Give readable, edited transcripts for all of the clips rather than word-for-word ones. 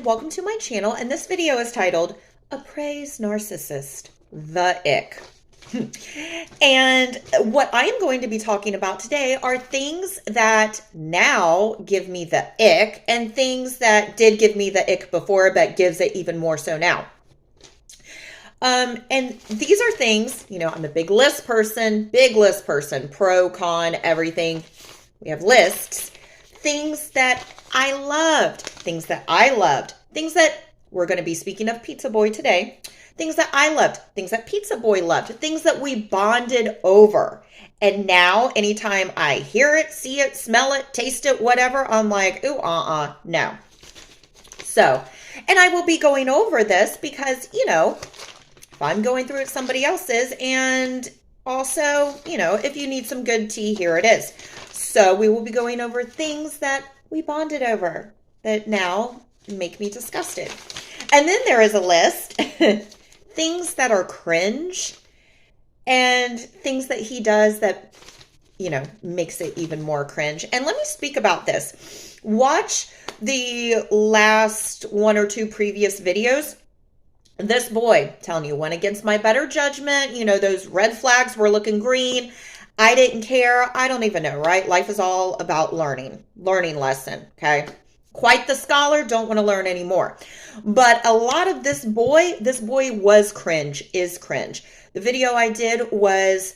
and welcome to my channel. And this video is titled Aprés Narcissist, the Ick. And what I am going to be talking about today are things that now give me the ick and things that did give me the ick before but gives it even more so now. And these are things, I'm a big list person, pro, con, everything. We have lists. Things that I loved, things that we're going to be speaking of Pizza Boy today. Things that I loved, things that Pizza Boy loved, things that we bonded over. And now anytime I hear it, see it, smell it, taste it, whatever, I'm like, ooh, no. So, and I will be going over this because, if I'm going through it, somebody else is. And also, if you need some good tea, here it is. So we will be going over things that we bonded over that now make me disgusted. And then there is a list, things that are cringe and things that he does that, makes it even more cringe. And let me speak about this. Watch the last one or two previous videos. This boy, telling you, went against my better judgment. Those red flags were looking green. I didn't care. I don't even know, right? Life is all about learning lesson, okay? Quite the scholar, don't want to learn anymore. But a lot of this boy was cringe, is cringe. The video I did was,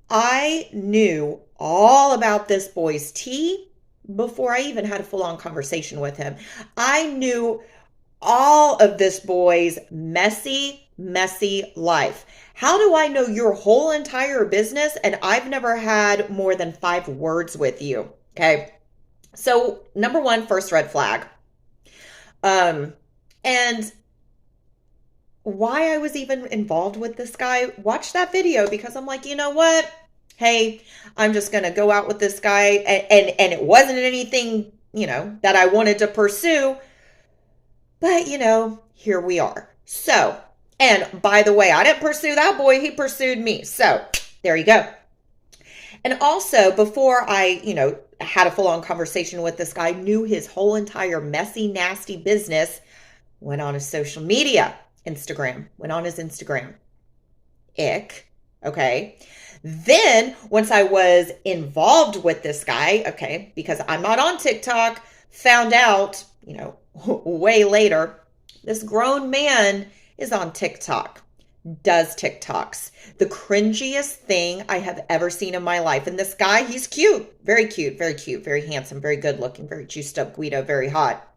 I knew all about this boy's tea before I even had a full-on conversation with him. I knew all of this boy's messy life. How do I know your whole entire business and I've never had more than 5 words with you? Okay. So number one, first red flag. And why I was even involved with this guy, watch that video because I'm like, you know what? Hey, I'm just going to go out with this guy. And it wasn't anything, that I wanted to pursue. But, here we are. So, and by the way, I didn't pursue that boy. He pursued me. So there you go. And also before I, had a full-on conversation with this guy, knew his whole entire messy, nasty business, went on his social media, went on his Instagram. Ick. Okay. Then once I was involved with this guy, okay, because I'm not on TikTok, found out, way later, this grown man is on TikTok, does TikToks. The cringiest thing I have ever seen in my life. And this guy, he's cute, very handsome, very good looking, very juiced up Guido, very hot.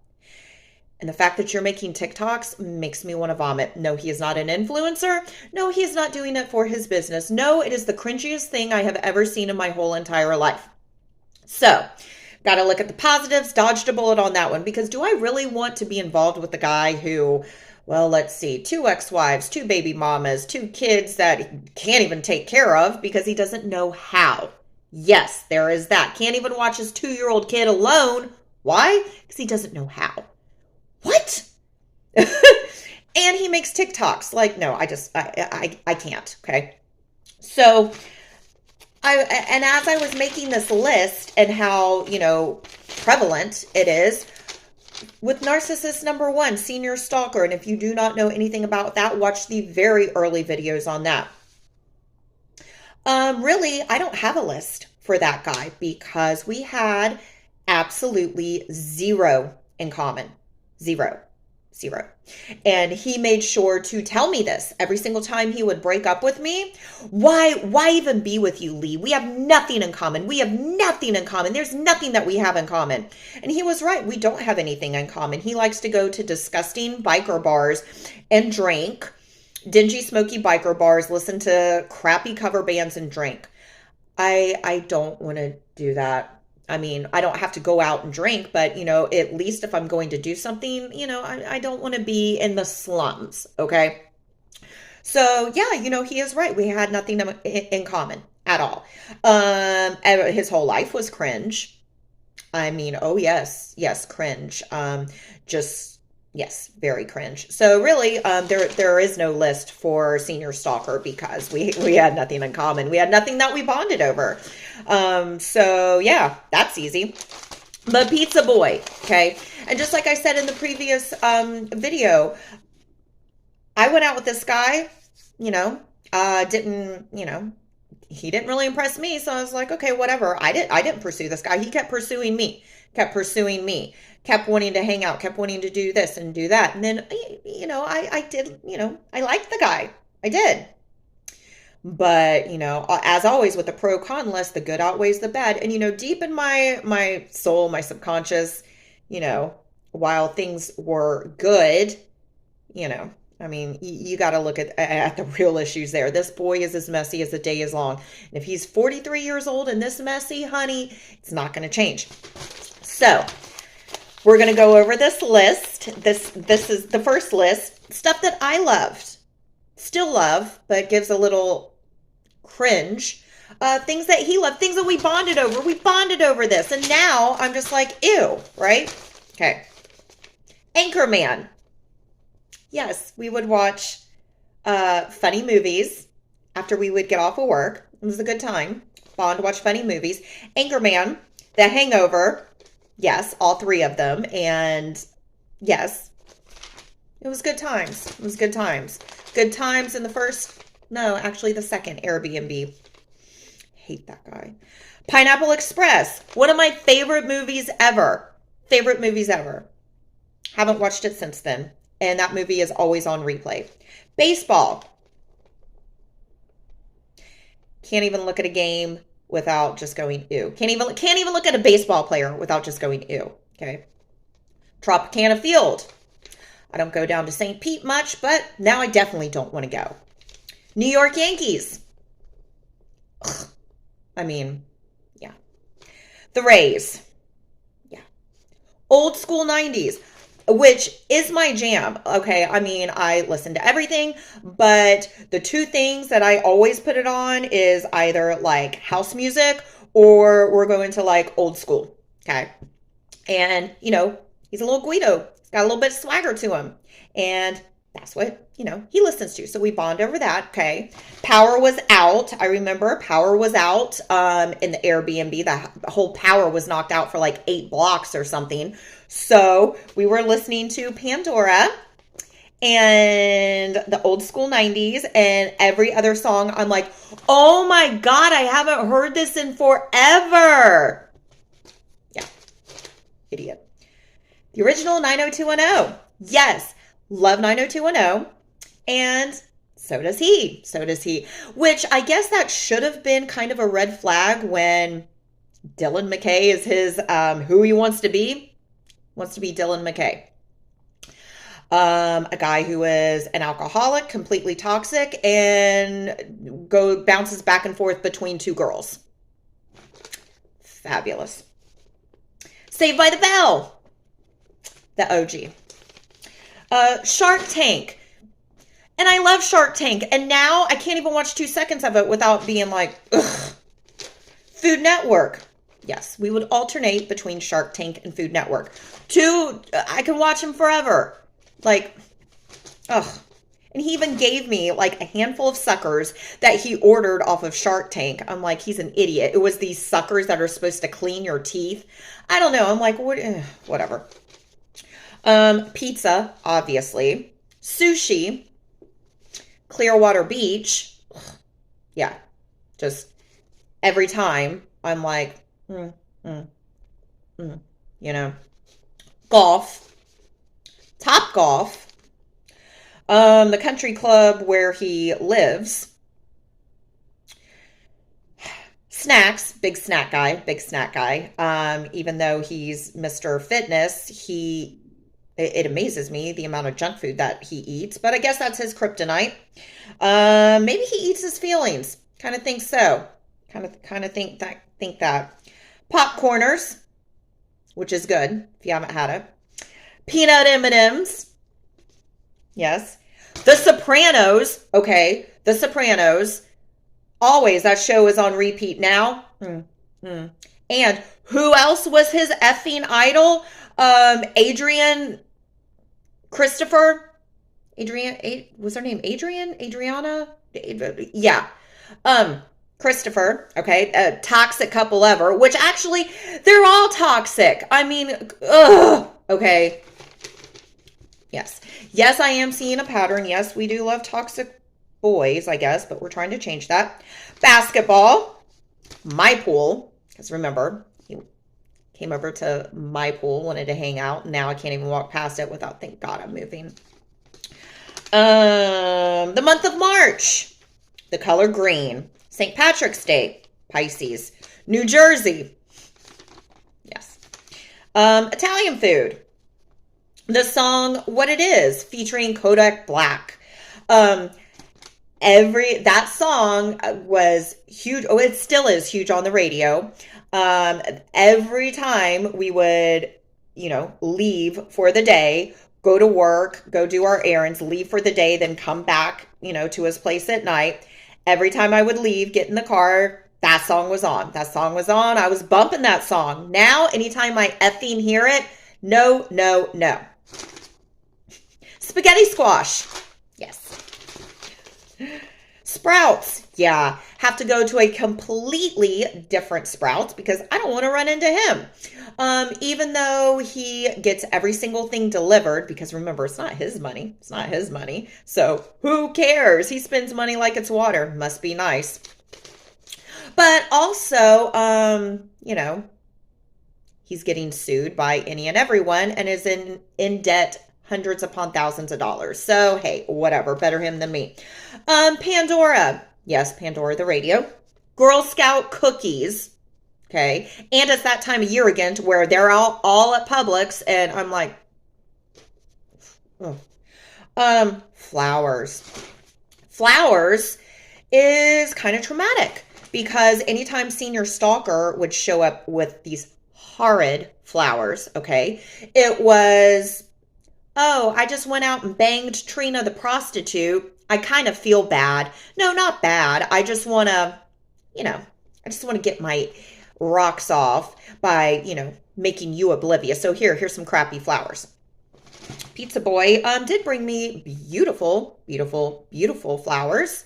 And the fact that you're making TikToks makes me want to vomit. No, he is not an influencer. No, he is not doing it for his business. No, it is the cringiest thing I have ever seen in my whole entire life. So, got to look at the positives, dodged a bullet on that one, because do I really want to be involved with the guy who, well, let's see, 2 ex-wives, 2 baby mamas, 2 kids that he can't even take care of because he doesn't know how. Yes, there is that. Can't even watch his 2-year-old kid alone. Why? Because he doesn't know how. What? And he makes TikToks. Like, no, I can't. Okay. So, and as I was making this list and how, prevalent it is, with narcissist number 1, senior stalker. And if you do not know anything about that, watch the very early videos on that. Really, I don't have a list for that guy because we had absolutely 0 in common. Zero. And he made sure to tell me this every single time he would break up with me. Why even be with you, Lee? We have nothing in common. There's nothing that we have in common. And he was right. We don't have anything in common. He likes to go to disgusting biker bars and drink, dingy, smoky biker bars, listen to crappy cover bands and drink. I don't want to do that. I mean, I don't have to go out and drink, but, at least if I'm going to do something, I don't want to be in the slums, okay? So, yeah, he is right. We had nothing in common at all. His whole life was cringe. I mean, oh, yes, cringe. Yes, very cringe. So really, there is no list for senior stalker because we had nothing in common. We had nothing that we bonded over. So yeah, that's easy. But Pizza Boy, okay? And just like I said in the previous video, I went out with this guy, you know, didn't, you know, he didn't really impress me. So I was like, okay, whatever. I didn't pursue this guy. He kept pursuing me, kept wanting to hang out, kept wanting to do this and do that. And then, you know, I did, you know, I liked the guy. I did. But, you know, as always with the pro con list, the good outweighs the bad. And, you know, deep in my soul, my subconscious, you know, while things were good, you know, I mean, you got to look at the real issues there. This boy is as messy as the day is long. And if he's 43 years old and this messy, honey, it's not going to change. So we're going to go over this list. This is the first list. Stuff that I loved. Still love, but gives a little cringe. Things that he loved, things that we bonded over. We bonded over this. And now I'm just like, ew, right? Okay. Anchorman. Yes, we would watch funny movies after we would get off of work. It was a good time. Bond, watch funny movies. Anchorman, The Hangover. Yes, all three of them. And yes, it was good times. It was good times. Good times in the first, no, actually the second Airbnb. Hate that guy. Pineapple Express. One of my favorite movies ever. Favorite movies ever. Haven't watched it since then. And that movie is always on replay. Baseball. Can't even look at a game without just going ew. Can't even look at a baseball player without just going ew. Okay. Tropicana Field. I don't go down to St. Pete much, but now I definitely don't want to go. New York Yankees. Ugh. I mean, yeah. The Rays. Yeah. Old school 90s, which is my jam. Okay, I mean, I listen to everything, but the two things that I always put it on is either like house music or we're going to like old school. Okay. And, you know, he's a little Guido. He's got a little bit of swagger to him. And that's what, you know, he listens to. So we bond over that. Okay. Power was out. I remember power was out in the Airbnb. The whole power was knocked out for like 8 blocks or something. So we were listening to Pandora and the old school 90s and every other song. I'm like, oh my God, I haven't heard this in forever. Yeah. Idiot. The original 90210. Yes. Love 90210. And so does he. So does he. Which I guess that should have been kind of a red flag when Dylan McKay is his who he wants to be. Wants to be Dylan McKay. A guy who is an alcoholic, completely toxic, and bounces back and forth between 2 girls. Fabulous. Saved by the Bell. The OG. Shark Tank. And I love Shark Tank. And now I can't even watch 2 seconds of it without being like, ugh. Food Network. Yes, we would alternate between Shark Tank and Food Network. 2, I can watch them forever. Like, ugh. And he even gave me like a handful of suckers that he ordered off of Shark Tank. I'm like, he's an idiot. It was these suckers that are supposed to clean your teeth. I don't know. I'm like, whatever. Pizza, obviously. Sushi. Clearwater Beach. Ugh. Yeah. Just every time I'm like, you know. Golf. Top Golf. The country club where he lives. Snacks, big snack guy. Even though he's Mr. Fitness, it amazes me the amount of junk food that he eats, but I guess that's his kryptonite. Maybe he eats his feelings. Kind of think so. Kind of think that. Popcorners, which is good if you haven't had it. Peanut M&Ms. Yes. The Sopranos. Okay. The Sopranos. Always. That show is on repeat now. And who else was his effing idol? Adrian Christopher. Was her name Adriana? Yeah. Christopher, okay, a toxic couple ever, which actually, they're all toxic. I mean, ugh. okay? Yes. Yes, I am seeing a pattern. Yes, we do love toxic boys, I guess, but we're trying to change that. Basketball, my pool, because remember, he came over to my pool, wanted to hang out. Now I can't even walk past it without, thank God I'm moving. The month of March, the color green. St. Patrick's Day, Pisces. New Jersey, yes. Italian food. The song What It Is, featuring Kodak Black. That song was huge. Oh, it still is huge on the radio. Every time we would, leave for the day, go to work, go do our errands, leave for the day, then come back, to his place at night. Every time I would leave, get in the car, that song was on. That song was on. I was bumping that song. Now, anytime I effing hear it, no, no, no. Spaghetti squash. Yes. Sprouts. Yeah. Have to go to a completely different Sprouts because I don't want to run into him. Even though he gets every single thing delivered, because remember, it's not his money. It's not his money. So who cares? He spends money like it's water. Must be nice. But also, he's getting sued by any and everyone and is in debt hundreds upon thousands of dollars. So, hey, whatever. Better him than me. Pandora. Yes, Pandora the radio. Girl Scout cookies. Okay. And it's that time of year again to where they're all at Publix. And I'm like, oh. Flowers. Flowers is kind of traumatic because anytime Senior Stalker would show up with these horrid flowers, okay, it was, oh, I just went out and banged Trina the prostitute. I kind of feel bad. No, not bad. I just want to, get my rocks off by, making you oblivious. So here's some crappy flowers. Pizza Boy did bring me beautiful, beautiful, beautiful flowers.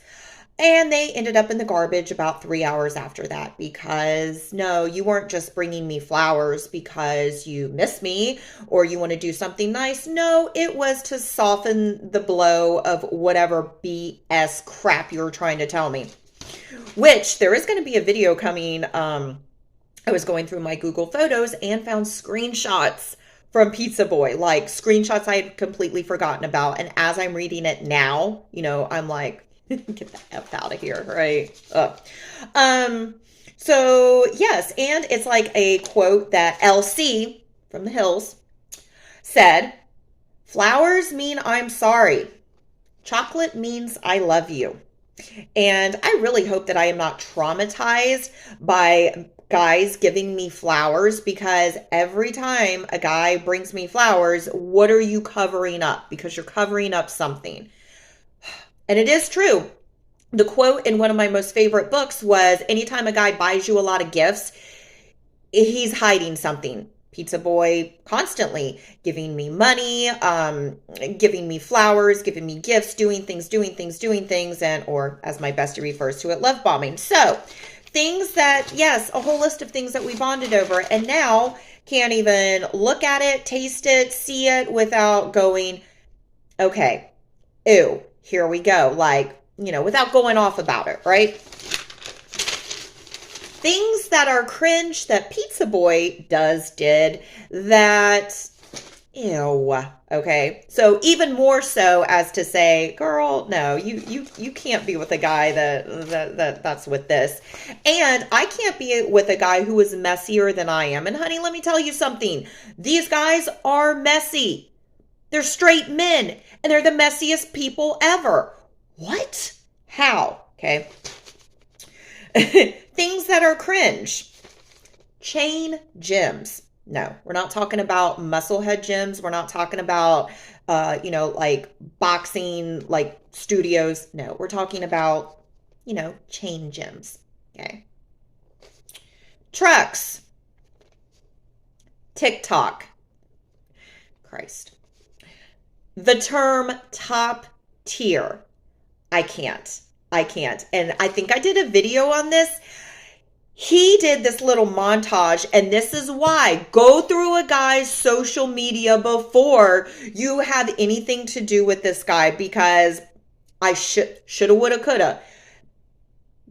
And they ended up in the garbage about 3 hours after that because, no, you weren't just bringing me flowers because you miss me or you want to do something nice. No, it was to soften the blow of whatever BS crap you were trying to tell me. Which, there is going to be a video coming. I was going through my Google Photos and found screenshots from Pizza Boy, like screenshots I had completely forgotten about. And as I'm reading it now, I'm like, get the F out of here, right? So yes, and it's like a quote that LC from the Hills said, flowers mean I'm sorry. Chocolate means I love you. And I really hope that I am not traumatized by guys giving me flowers because every time a guy brings me flowers, what are you covering up? Because you're covering up something. And it is true. The quote in one of my most favorite books was, anytime a guy buys you a lot of gifts, he's hiding something. Pizza Boy constantly giving me money, giving me flowers, giving me gifts, doing things, and, or as my bestie refers to it, love bombing. So things that, yes, a whole list of things that we bonded over, and now can't even look at it, taste it, see it without going, okay, ew, here we go. Like, without going off about it, right? Things that are cringe that Pizza Boy did that, ew, okay? So even more so as to say, girl, no, you can't be with a guy that's with this. And I can't be with a guy who is messier than I am. And honey, let me tell you something. These guys are messy. They're straight men, and they're the messiest people ever. What? How? Okay. Things that are cringe. Chain gyms. No, we're not talking about musclehead gyms. We're not talking about, like boxing, like studios. No, we're talking about, chain gyms. Okay. Trucks. TikTok. Christ. The term top tier. I can't. And I think I did a video on this. He did this little montage, and this is why. Go through a guy's social media before you have anything to do with this guy, because I shoulda, woulda, coulda.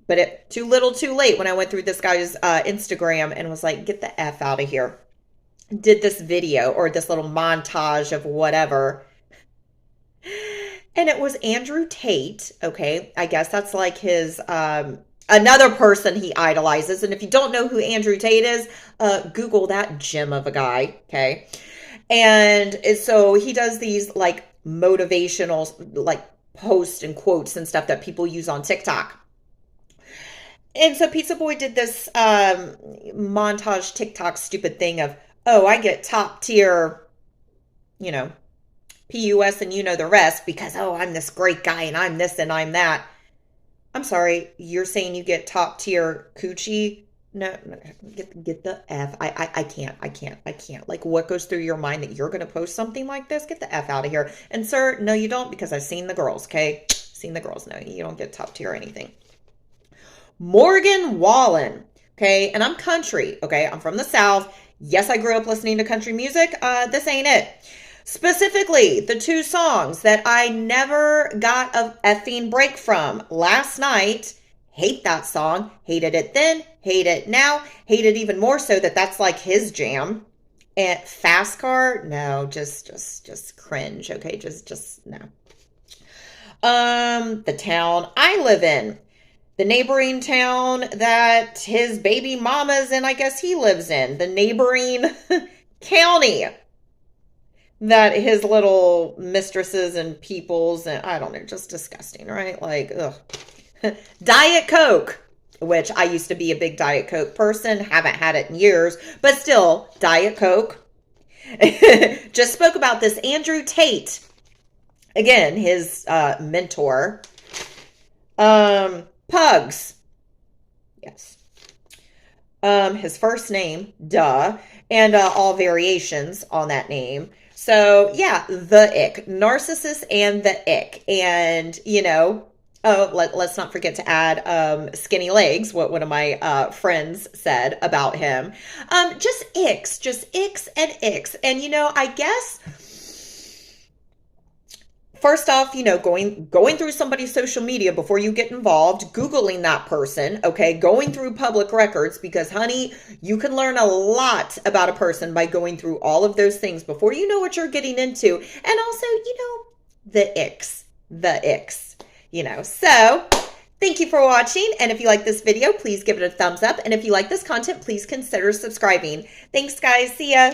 But too little, too late when I went through this guy's Instagram and was like, get the F out of here. Did this video or this little montage of whatever. And it was Andrew Tate, okay? I guess that's like his, another person he idolizes. And if you don't know who Andrew Tate is, Google that gem of a guy, okay? And so he does these like motivational, like posts and quotes and stuff that people use on TikTok. And so Pizza Boy did this montage TikTok stupid thing of, oh, I get top tier, you know, PUS and you know the rest because, oh, I'm this great guy and I'm this and I'm that. I'm sorry, you're saying you get top tier coochie? No, get the F. I can't. Like, what goes through your mind that you're going to post something like this? Get the F out of here. And sir, no, you don't, because I've seen the girls, okay? Seen the girls. No, you don't get top tier or anything. Morgan Wallen, okay? And I'm country, okay? I'm from the South. Yes, I grew up listening to country music. This ain't it. Specifically, the two songs that I never got a effing break from. Last Night, hate that song. Hated it then, hate it now. Hate it even more so that's like his jam. And Fast Car, no, just cringe, okay? Just no. The town I live in. The neighboring town that his baby mama's in, I guess he lives in. The neighboring county that his little mistresses and peoples, and I don't know, just disgusting, right? Like, ugh. Diet Coke, which I used to be a big Diet Coke person. Haven't had it in years, but still, Diet Coke. Just spoke about this Andrew Tate. Again, his mentor. Pugs. Yes. His first name, duh, and all variations on that name. So, yeah, the ick. Narcissist and the ick. And, you know, let's not forget to add skinny legs, what one of my friends said about him. Just icks and icks. And, you know, I guess... First off, you know, going through somebody's social media before you get involved, Googling that person, okay, going through public records, because, honey, you can learn a lot about a person by going through all of those things before you know what you're getting into. And also, you know, the icks, you know. So, thank you for watching. And if you like this video, please give it a thumbs up. And if you like this content, please consider subscribing. Thanks, guys. See ya.